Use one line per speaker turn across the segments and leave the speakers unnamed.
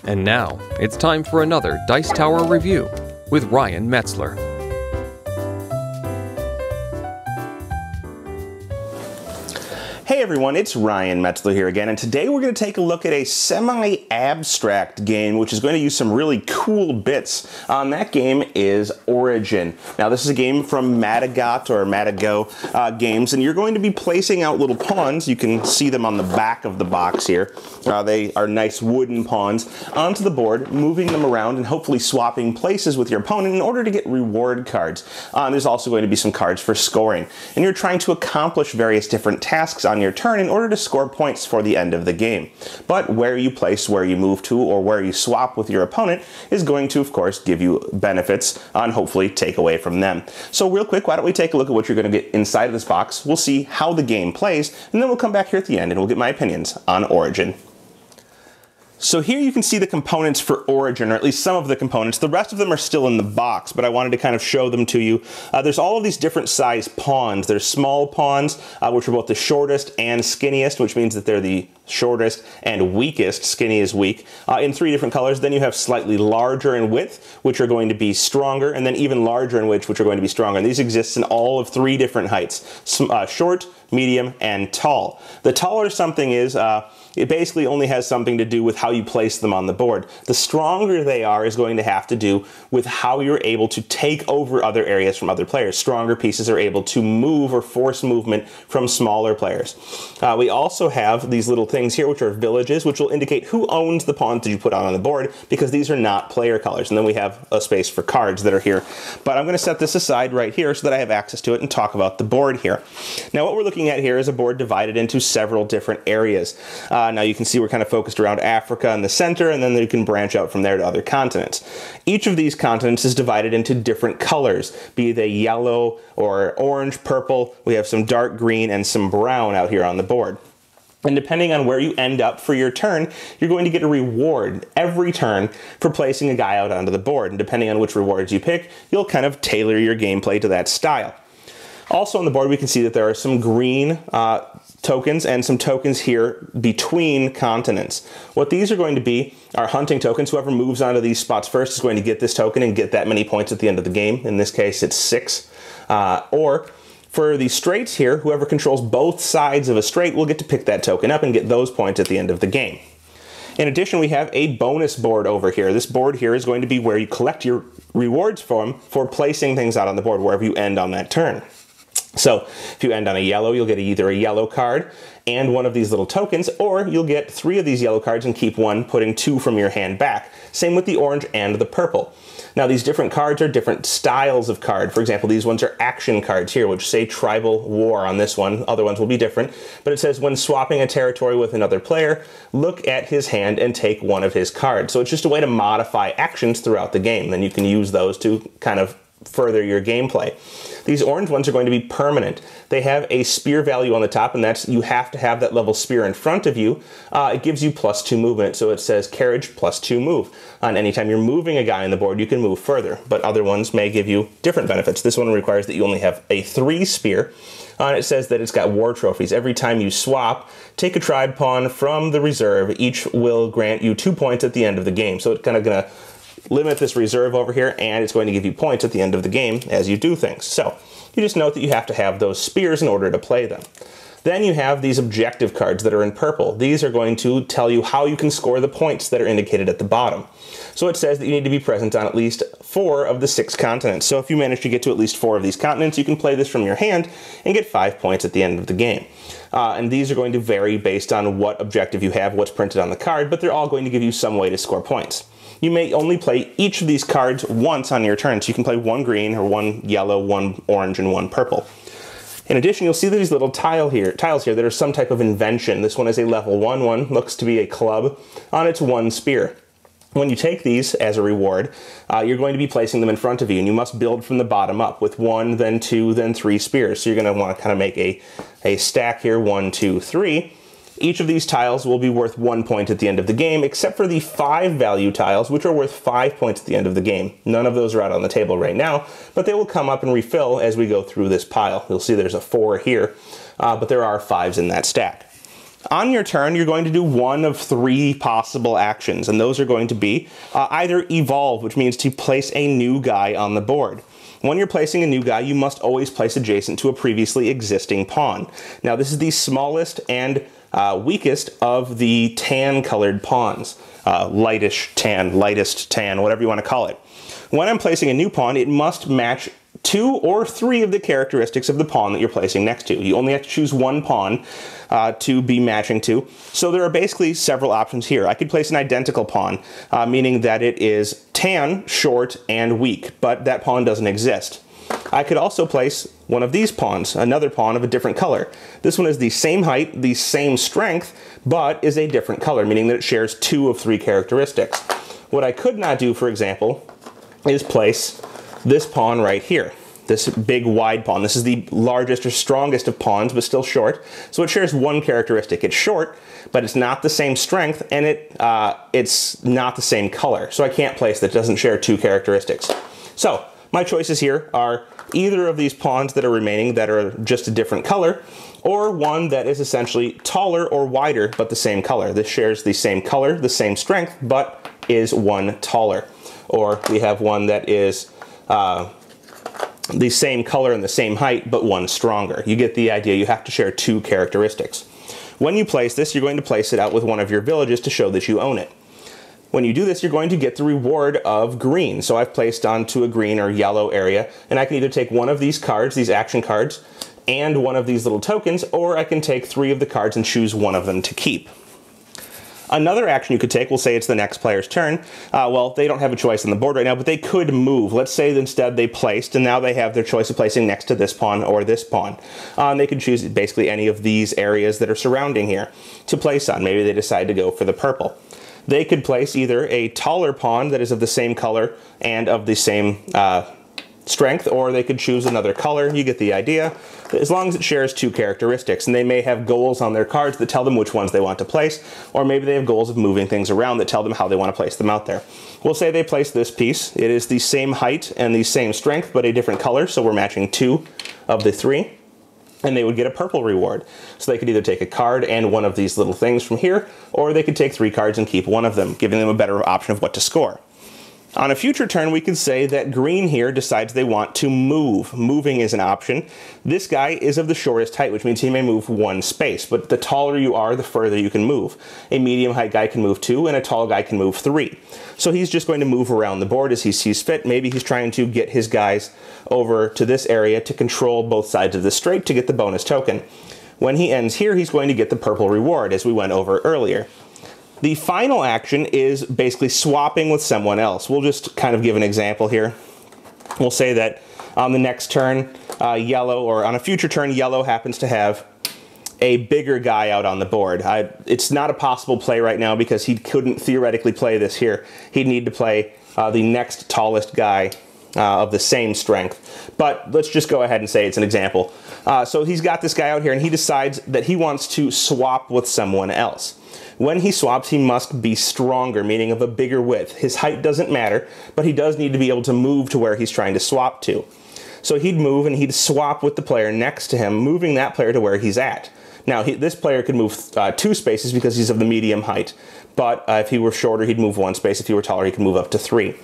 And now, it's time for another Dice Tower review with Ryan Metzler.
Hey everyone, it's Ryan Metzler here again, and today we're going to take a look at a semi-abstract game which is going to use some really cool bits. That game is Origin. Now this is a game from Madagot or Madago Games, and you're going to be placing out little pawns. You can see them on the back of the box here. They are nice wooden pawns onto the board, moving them around and hopefully swapping places with your opponent in order to get reward cards. There's also going to be some cards for scoring, and you're trying to accomplish various different tasks on your turn in order to score points for the end of the game. But where you place, where you move to, or where you swap with your opponent is going to, of course, give you benefits and hopefully take away from them. So real quick, why don't we take a look at what you're going to get inside of this box. We'll see how the game plays, and then we'll come back here at the end and we'll get my opinions on Origin. So here you can see the components for Origin, or at least some of the components. The rest of them are still in the box, but I wanted to kind of show them to you. There's all of these different size pawns. There's small pawns, which are both the shortest and skinniest, which means that they're the shortest and weakest. Skinny is weak, in 3 different colors. Then you have slightly larger in width, which are going to be stronger, and then even larger in width, which are going to be stronger. And these exist in all of 3 different heights, short, medium, and tall. The taller something is, it basically only has something to do with how you place them on the board. The stronger they are is going to have to do with how you're able to take over other areas from other players. Stronger pieces are able to move or force movement from smaller players. We also have these little things here, which are villages, which will indicate who owns the pawns that you put on the board, because these are not player colors. And then we have a space for cards that are here. But I'm going to set this aside right here so that I have access to it and talk about the board here. Now what we're looking at here is a board divided into several different areas. Now you can see we're kind of focused around Africa in the center, and then you can branch out from there to other continents. Each of these continents is divided into different colors, be they yellow or orange, purple. We have some dark green and some brown out here on the board. And depending on where you end up for your turn, you're going to get a reward every turn for placing a guy out onto the board. And depending on which rewards you pick, you'll kind of tailor your gameplay to that style. Also on the board, we can see that there are some green tokens and some tokens here between continents. What these are going to be are hunting tokens. Whoever moves onto these spots first is going to get this token and get that many points at the end of the game. In this case, it's 6. Or for the straights here, whoever controls both sides of a straight will get to pick that token up and get those points at the end of the game. In addition, we have a bonus board over here. This board here is going to be where you collect your rewards for placing things out on the board wherever you end on that turn. So if you end on a yellow, you'll get either a yellow card and one of these little tokens, or you'll get 3 of these yellow cards and keep 1, putting 2 from your hand back. Same with the orange and the purple. Now these different cards are different styles of card. For example, these ones are action cards here, which say tribal war on this one. Other ones will be different, but it says when swapping a territory with another player, look at his hand and take 1 of his cards. So it's just a way to modify actions throughout the game. Then you can use those to kind of further your gameplay. These orange ones are going to be permanent. They have a spear value on the top, and that's you have to have that level spear in front of you. It gives you +2 movement, so it says carriage +2 move. And anytime you're moving a guy on the board, you can move further, but other ones may give you different benefits. This one requires that you only have a 3 spear. And it says that it's got war trophies. Every time you swap, take a tribe pawn from the reserve. Each will grant you 2 points at the end of the game. So it's kind of going to limit this reserve over here, and it's going to give you points at the end of the game as you do things. So you just note that you have to have those spears in order to play them. Then you have these objective cards that are in purple. These are going to tell you how you can score the points that are indicated at the bottom. So it says that you need to be present on at least 4 of the 6 continents. So if you manage to get to at least 4 of these continents, you can play this from your hand and get 5 points at the end of the game. And these are going to vary based on what objective you have, what's printed on the card, but they're all going to give you some way to score points. You may only play each of these cards once on your turn, so you can play 1 green or 1 yellow, 1 orange, and 1 purple. In addition, you'll see these little tiles here that are some type of invention. This one is a level 1 one, looks to be a club on its 1 spear. When you take these as a reward, you're going to be placing them in front of you, and you must build from the bottom up with 1, then 2, then 3 spears. So you're going to want to kind of make a stack here, 1, 2, 3. Each of these tiles will be worth 1 point at the end of the game, except for the 5 value tiles, which are worth 5 points at the end of the game. None of those are out on the table right now, but they will come up and refill as we go through this pile. You'll see there's a 4 here, but there are 5s in that stack. On your turn, you're going to do one of 3 possible actions, and those are going to be either evolve, which means to place a new guy on the board. When you're placing a new guy, you must always place adjacent to a previously existing pawn. Now, this is the smallest and weakest of the tan-colored pawns. Lightish tan, lightest tan, whatever you want to call it. When I'm placing a new pawn, it must match 2 or 3 of the characteristics of the pawn that you're placing next to. You only have to choose one pawn to be matching to. So there are basically several options here. I could place an identical pawn, meaning that it is tan, short, and weak, but that pawn doesn't exist. I could also place one of these pawns, another pawn of a different color. This one is the same height, the same strength, but is a different color, meaning that it shares 2 of 3 characteristics. What I could not do, for example, is place this pawn right here, this big wide pawn. This is the largest or strongest of pawns, but still short. So it shares 1 characteristic. It's short, but it's not the same strength, and it's not the same color. So I can't place that. It doesn't share 2 characteristics. So my choices here are either of these pawns that are remaining that are just a different color, or one that is essentially taller or wider, but the same color. This shares the same color, the same strength, but is 1 taller. Or we have one that is the same color and the same height, but 1 stronger. You get the idea. You have to share 2 characteristics. When you place this, you're going to place it out with one of your villages to show that you own it. When you do this, you're going to get the reward of green. So I've placed onto a green or yellow area, and I can either take one of these cards, these action cards, and one of these little tokens, or I can take 3 of the cards and choose one of them to keep. Another action you could take, we'll say it's the next player's turn. Well, they don't have a choice on the board right now, but they could move. Let's say that instead they placed, and now they have their choice of placing next to this pawn or this pawn. They could choose basically any of these areas that are surrounding here to place on. Maybe they decide to go for the purple. They could place either a taller pawn that is of the same color and of the same strength, or they could choose another color. You get the idea. As long as it shares 2 characteristics, and they may have goals on their cards that tell them which ones they want to place, or maybe they have goals of moving things around that tell them how they want to place them out there. We'll say they place this piece. It is the same height and the same strength, but a different color, so we're matching 2 of the 3. And they would get a purple reward. So they could either take a card and one of these little things from here, or they could take 3 cards and keep one of them, giving them a better option of what to score. On a future turn, we could say that green here decides they want to move. Moving is an option. This guy is of the shortest height, which means he may move 1 space, but the taller you are, the further you can move. A medium height guy can move 2, and a tall guy can move 3. So he's just going to move around the board as he sees fit. Maybe he's trying to get his guys over to this area to control both sides of the straight to get the bonus token. When he ends here, he's going to get the purple reward, as we went over earlier. The final action is basically swapping with someone else. We'll just kind of give an example here. We'll say that on the next turn, yellow, or on a future turn, yellow happens to have a bigger guy out on the board. It's not a possible play right now because he couldn't theoretically play this here. He'd need to play the next tallest guy of the same strength. But let's just go ahead and say it's an example. So he's got this guy out here, and he decides that he wants to swap with someone else. When he swaps, he must be stronger, meaning of a bigger width. His height doesn't matter, but he does need to be able to move to where he's trying to swap to. So he'd move and he'd swap with the player next to him, moving that player to where he's at. Now, this player could move 2 spaces because he's of the medium height, but if he were shorter, he'd move 1 space. If he were taller, he could move up to 3.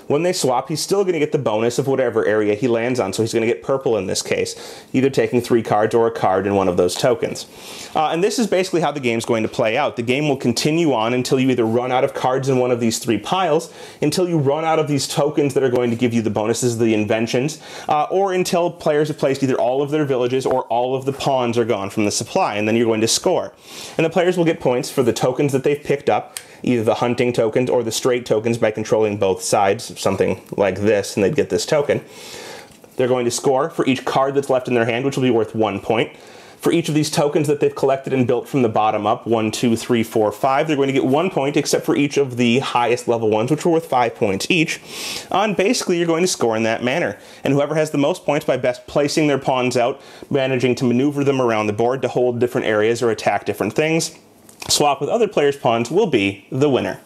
When they swap, he's still going to get the bonus of whatever area he lands on, so he's going to get purple in this case, either taking 3 cards or a card in one of those tokens. And this is basically how the game's going to play out. The game will continue on until you either run out of cards in one of these 3 piles, until you run out of these tokens that are going to give you the bonuses, the inventions, or until players have placed either all of their villages or all of the pawns are gone from the supply, and then you're going to score. And the players will get points for the tokens that they've picked up, either the hunting tokens or the straight tokens by controlling both sides, something like this, and they'd get this token. They're going to score for each card that's left in their hand, which will be worth 1 point. For each of these tokens that they've collected and built from the bottom up, 1, 2, 3, 4, 5, they're going to get 1 point, except for each of the highest level ones, which are worth 5 points each. And basically, you're going to score in that manner. And whoever has the most points by best placing their pawns out, managing to maneuver them around the board to hold different areas or attack different things, swap with other players' pawns will be the winner.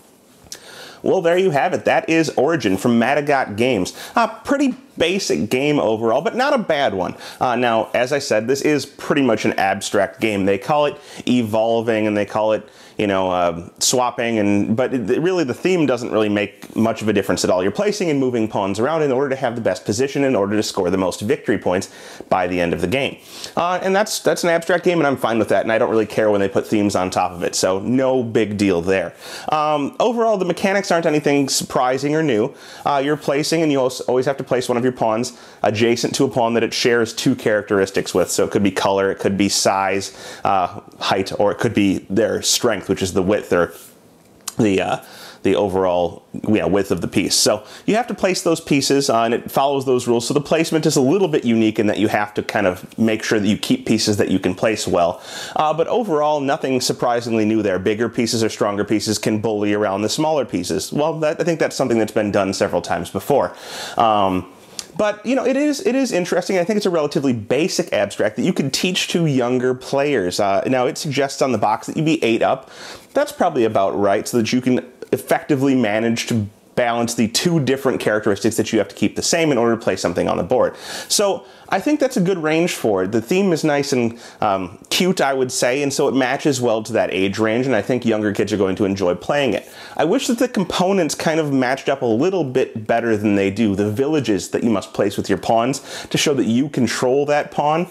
Well, there you have it. That is Origin from Metzler Games. A pretty basic game overall, but not a bad one. Now, as I said, this is pretty much an abstract game. They call it evolving, and they call it, swapping, but really the theme doesn't really make much of a difference at all. You're placing and moving pawns around in order to have the best position, in order to score the most victory points by the end of the game. And that's an abstract game, and I'm fine with that, and I don't really care when they put themes on top of it, so no big deal there. Overall, the mechanics aren't anything surprising or new. You're placing, and you always have to place one of your pawns adjacent to a pawn that it shares 2 characteristics with. So it could be color, it could be size, height, or it could be their strength, which is the width or the overall width of the piece. So you have to place those pieces, and it follows those rules. So the placement is a little bit unique in that you have to kind of make sure that you keep pieces that you can place well. But overall, nothing surprisingly new there. Bigger pieces or stronger pieces can bully around the smaller pieces. Well, I think that's something that's been done several times before. But, it is interesting. I think it's a relatively basic abstract that you can teach to younger players. Now, it suggests on the box that you be 8 up. That's probably about right, so that you can effectively manage to balance the 2 different characteristics that you have to keep the same in order to play something on the board. So I think that's a good range for it. The theme is nice and cute, I would say, and so it matches well to that age range, and I think younger kids are going to enjoy playing it. I wish that the components kind of matched up a little bit better than they do. The villages that you must place with your pawns to show that you control that pawn,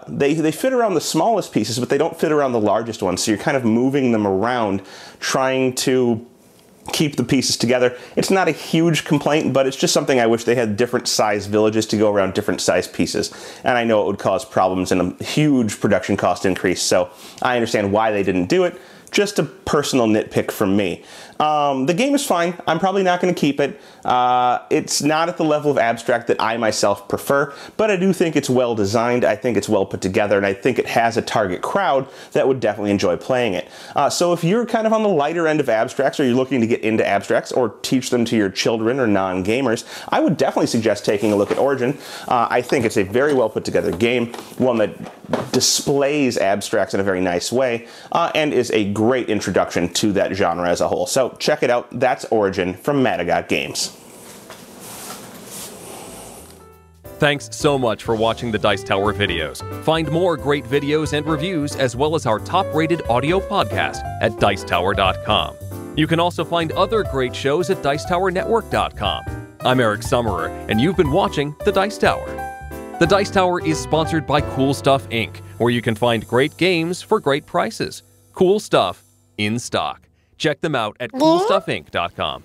they fit around the smallest pieces, but they don't fit around the largest ones, so you're kind of moving them around, trying to keep the pieces together. It's not a huge complaint, but it's just something I wish they had different size villages to go around different size pieces. And I know it would cause problems and a huge production cost increase, so I understand why they didn't do it. Just a personal nitpick from me. The game is fine. I'm probably not going to keep it. It's not at the level of abstract that I myself prefer, but I do think it's well designed. I think it's well put together, and I think it has a target crowd that would definitely enjoy playing it. So if you're kind of on the lighter end of abstracts, or you're looking to get into abstracts or teach them to your children or non-gamers, I would definitely suggest taking a look at Origin. I think it's a very well put together game, one that displays abstracts in a very nice way, and is a great introduction to that genre as a whole. So check it out. That's Origin from Metzler Games.
Thanks so much for watching the Dice Tower videos. Find more great videos and reviews, as well as our top-rated audio podcast at Dicetower.com. You can also find other great shows at Dicetowernetwork.com. I'm Eric Summerer, and you've been watching The Dice Tower. The Dice Tower is sponsored by Cool Stuff Inc., where you can find great games for great prices. Cool stuff in stock. Check them out at CoolStuffInc.com.